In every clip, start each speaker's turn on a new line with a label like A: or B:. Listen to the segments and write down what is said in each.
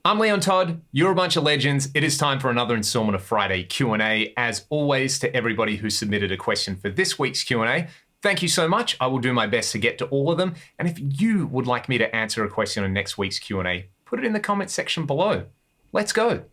A: I'm Leon Todd, you're a bunch of legends. It is time for another installment of Friday Q&A. As always, to everybody who submitted a question for this week's Q&A, thank you so much. I will do my best to get to all of them. And if you would like me to answer a question on next week's Q&A, put it in the comments section below. Let's go.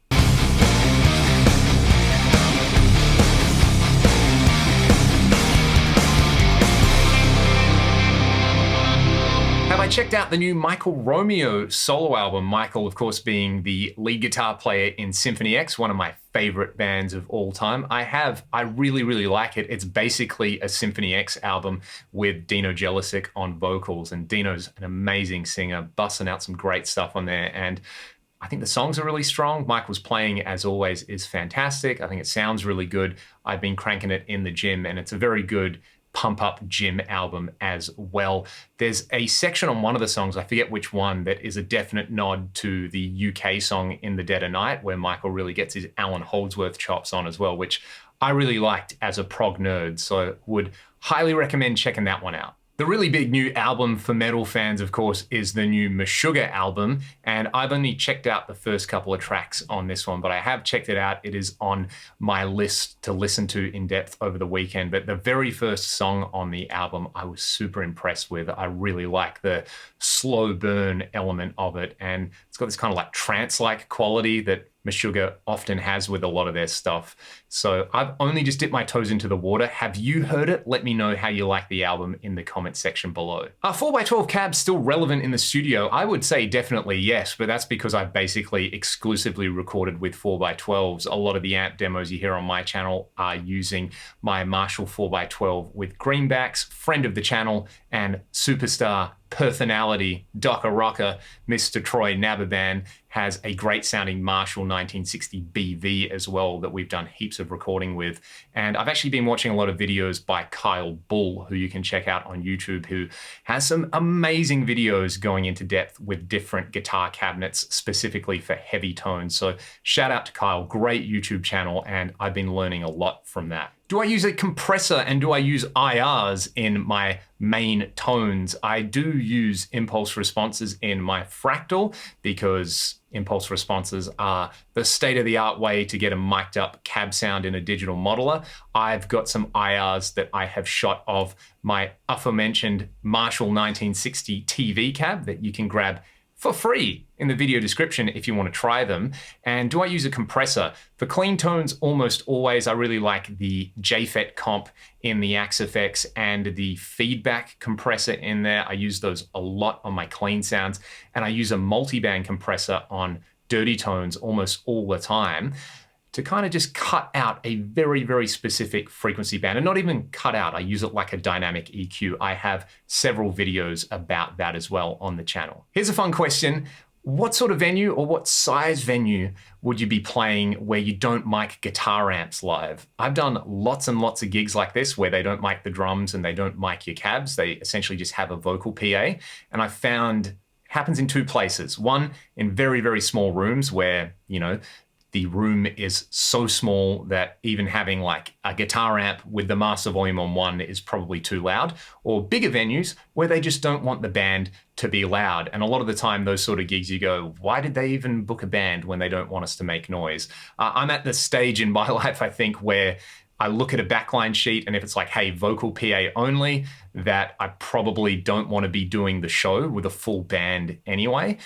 A: Have I checked out the new Michael Romeo solo album? Michael, of course, being the lead guitar player in Symphony X, one of my favorite bands of all time. I really, really like it. It's basically a Symphony X album with Dino Jelicic on vocals, and Dino's an amazing singer, busting out some great stuff on there. And I think the songs are really strong. Michael's playing, as always, is fantastic. I think it sounds really good. I've been cranking it in the gym, and it's a very good pump up gym album as well. There's a section on one of the songs, I forget which one, that is a definite nod to the UK song In the Dead of Night, where Michael really gets his Alan Holdsworth chops on as well, which I really liked as a prog nerd, so would highly recommend checking that one out. The really big new album for metal fans, of course, is the new Meshuggah album, and I've only checked out the first couple of tracks on this one, but I have checked it out. It is on my list to listen to in depth over the weekend, but the very first song on the album I was super impressed with. I really like the slow burn element of it, and it's got this kind of like trance-like quality that Meshuggah often has with a lot of their stuff. So I've only just dipped my toes into the water. Have you heard it? Let me know how you like the album in the comment section below. Are 4x12 cabs still relevant in the studio? I would say definitely yes, but that's because I've basically exclusively recorded with 4x12s. A lot of the amp demos you hear on my channel are using my Marshall 4x12 with greenbacks. Friend of the channel and superstar personality, Docker Rocker, Mr. Troy Nababan, has a great sounding Marshall 1960 BV as well that we've done heaps of recording with. And I've actually been watching a lot of videos by Kyle Bull, who you can check out on YouTube, who has some amazing videos going into depth with different guitar cabinets, specifically for heavy tones. So shout out to Kyle, great YouTube channel, and I've been learning a lot from that. Do I use a compressor and do I use IRs in my main tones? I do use impulse responses in my Fractal because impulse responses are the state-of-the-art way to get a mic'd up cab sound in a digital modeler. I've got some IRs that I have shot of my aforementioned Marshall 1960 TV cab that you can grab for free in the video description if you want to try them. And do I use a compressor? For clean tones, almost always, I really like the JFET comp in the Axe-Fx and the feedback compressor in there. I use those a lot on my clean sounds, and I use a multi-band compressor on dirty tones almost all the time to kind of just cut out a very, very specific frequency band. And not even cut out, I use it like a dynamic EQ. I have several videos about that as well on the channel. Here's a fun question. What sort of venue or what size venue would you be playing where you don't mic guitar amps live? I've done lots and lots of gigs like this where they don't mic the drums and they don't mic your cabs. They essentially just have a vocal PA. And I found happens in two places. One, in very, very small rooms where, you know, the room is so small that even having like a guitar amp with the master volume on one is probably too loud, or bigger venues where they just don't want the band to be loud. And a lot of the time, those sort of gigs, you go, why did they even book a band when they don't want us to make noise? I'm at the stage in my life, I think, where I look at a backline sheet, and if it's like, hey, vocal PA only, that I probably don't want to be doing the show with a full band anyway.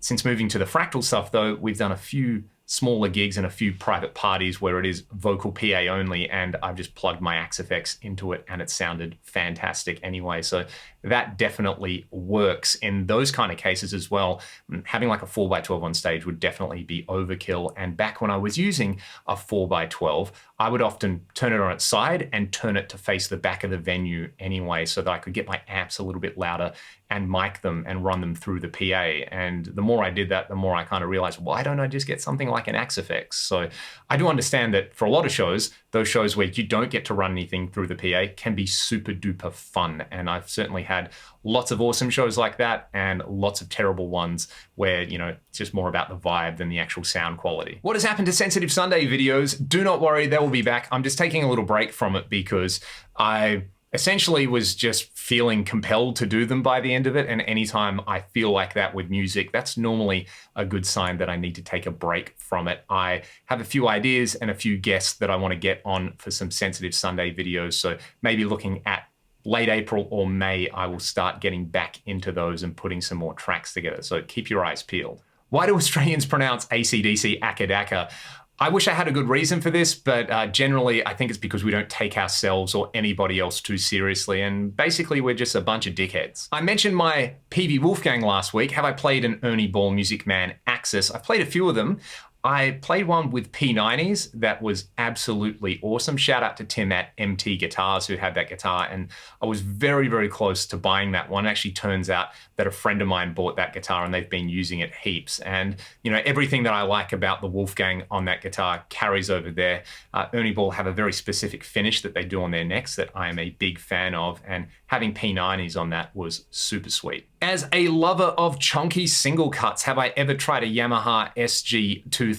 A: Since moving to the Fractal stuff though, we've done a few smaller gigs and a few private parties where it is vocal PA only, and I've just plugged my Axe-Fx into it and it sounded fantastic anyway. So that definitely works in those kind of cases as well. Having like a 4x12 on stage would definitely be overkill. And back when I was using a 4x12, I would often turn it on its side and turn it to face the back of the venue anyway, so that I could get my amps a little bit louder and mic them and run them through the PA. And the more I did that, the more I kind of realized, why don't I just get something like an Axe-Fx? So I do understand that for a lot of shows, those shows where you don't get to run anything through the PA can be super duper fun. And I've certainly had lots of awesome shows like that and lots of terrible ones where, you know, it's just more about the vibe than the actual sound quality. What has happened to Sensitive Sunday videos? Do not worry, they will be back. I'm just taking a little break from it because I essentially was just feeling compelled to do them by the end of it. And anytime I feel like that with music, that's normally a good sign that I need to take a break from it. I have a few ideas and a few guests that I want to get on for some Sensitive Sunday videos. So maybe looking at late April or May, I will start getting back into those and putting some more tracks together. So keep your eyes peeled. Why do Australians pronounce ACDC ACCADACCA? I wish I had a good reason for this, but generally I think it's because we don't take ourselves or anybody else too seriously, and basically we're just a bunch of dickheads. I mentioned my PV Wolfgang last week. Have I played an Ernie Ball Music Man Axis? I've played a few of them. I played one with P90s that was absolutely awesome. Shout out to Tim at MT Guitars who had that guitar, and I was very, very close to buying that one. It actually turns out that a friend of mine bought that guitar and they've been using it heaps. And you know, everything that I like about the Wolfgang on that guitar carries over there. Ernie Ball have a very specific finish that they do on their necks that I am a big fan of, and having P90s on that was super sweet. As a lover of chunky single cuts, have I ever tried a Yamaha SG2000?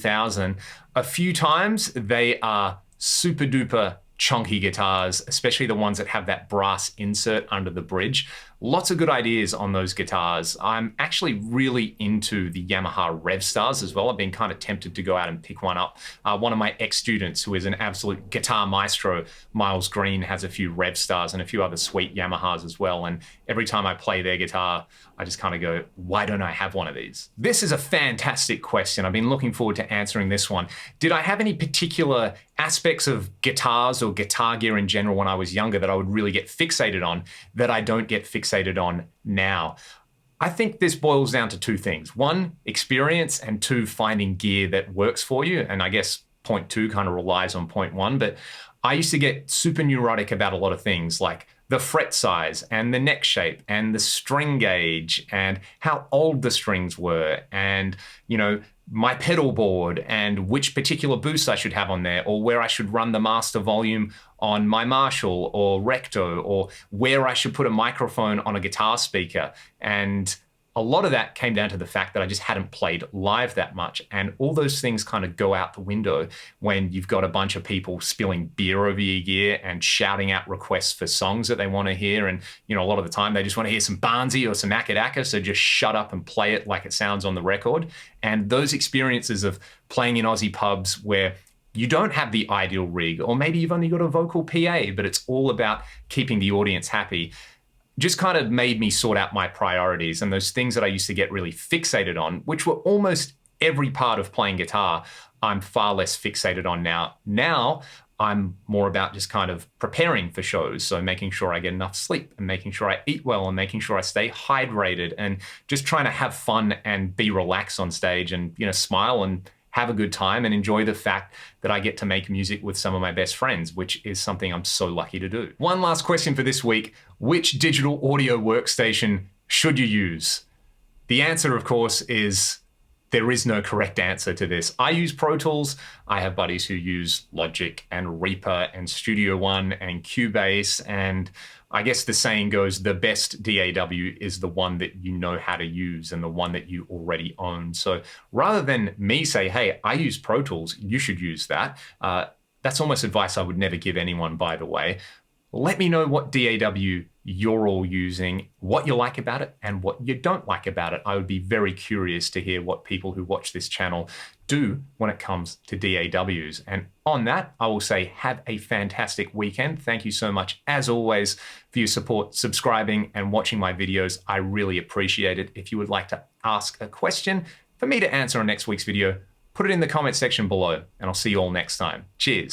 A: A few times. They are super duper chunky guitars, especially the ones that have that brass insert under the bridge. Lots of good ideas on those guitars. I'm actually really into the Yamaha Rev Stars as well. I've been kind of tempted to go out and pick one up. One of my ex-students who is an absolute guitar maestro, Miles Green, has a few Rev Stars and a few other sweet Yamahas as well. And every time I play their guitar, I just kind of go, why don't I have one of these? This is a fantastic question. I've been looking forward to answering this one. Did I have any particular aspects of guitars or guitar gear in general when I was younger that I would really get fixated on that I don't get fixated on now? I think this boils down to two things. One, experience, and two, finding gear that works for you. And I guess point two kind of relies on point one, but I used to get super neurotic about a lot of things like the fret size and the neck shape and the string gauge and how old the strings were and, you know, my pedal board and which particular boost I should have on there, or where I should run the master volume on my Marshall or Recto, or where I should put a microphone on a guitar speaker. And a lot of that came down to the fact that I just hadn't played live that much. And all those things kind of go out the window when you've got a bunch of people spilling beer over your gear and shouting out requests for songs that they want to hear. And, you know, a lot of the time they just want to hear some Barnsey or some ACCADACCA, so just shut up and play it like it sounds on the record. And those experiences of playing in Aussie pubs where you don't have the ideal rig, or maybe you've only got a vocal PA, but it's all about keeping the audience happy, just kind of made me sort out my priorities. And those things that I used to get really fixated on, which were almost every part of playing guitar, I'm far less fixated on now. Now I'm more about just kind of preparing for shows. So making sure I get enough sleep and making sure I eat well and making sure I stay hydrated and just trying to have fun and be relaxed on stage and, you know, smile and have a good time and enjoy the fact that I get to make music with some of my best friends, which is something I'm so lucky to do. One last question for this week. Which digital audio workstation should you use? The answer, of course, is there is no correct answer to this. I use Pro Tools. I have buddies who use Logic and Reaper and Studio One and Cubase, and I guess the saying goes, the best DAW is the one that you know how to use and the one that you already own. So rather than me say, hey, I use Pro Tools, you should use that. That's almost advice I would never give anyone, by the way. Let me know what DAW you're all using, what you like about it and what you don't like about it. I would be very curious to hear what people who watch this channel do when it comes to DAWs. And on that, I will say have a fantastic weekend. Thank you so much, as always, for your support, subscribing and watching my videos. I really appreciate it. If you would like to ask a question for me to answer on next week's video, put it in the comment section below, and I'll see you all next time. Cheers.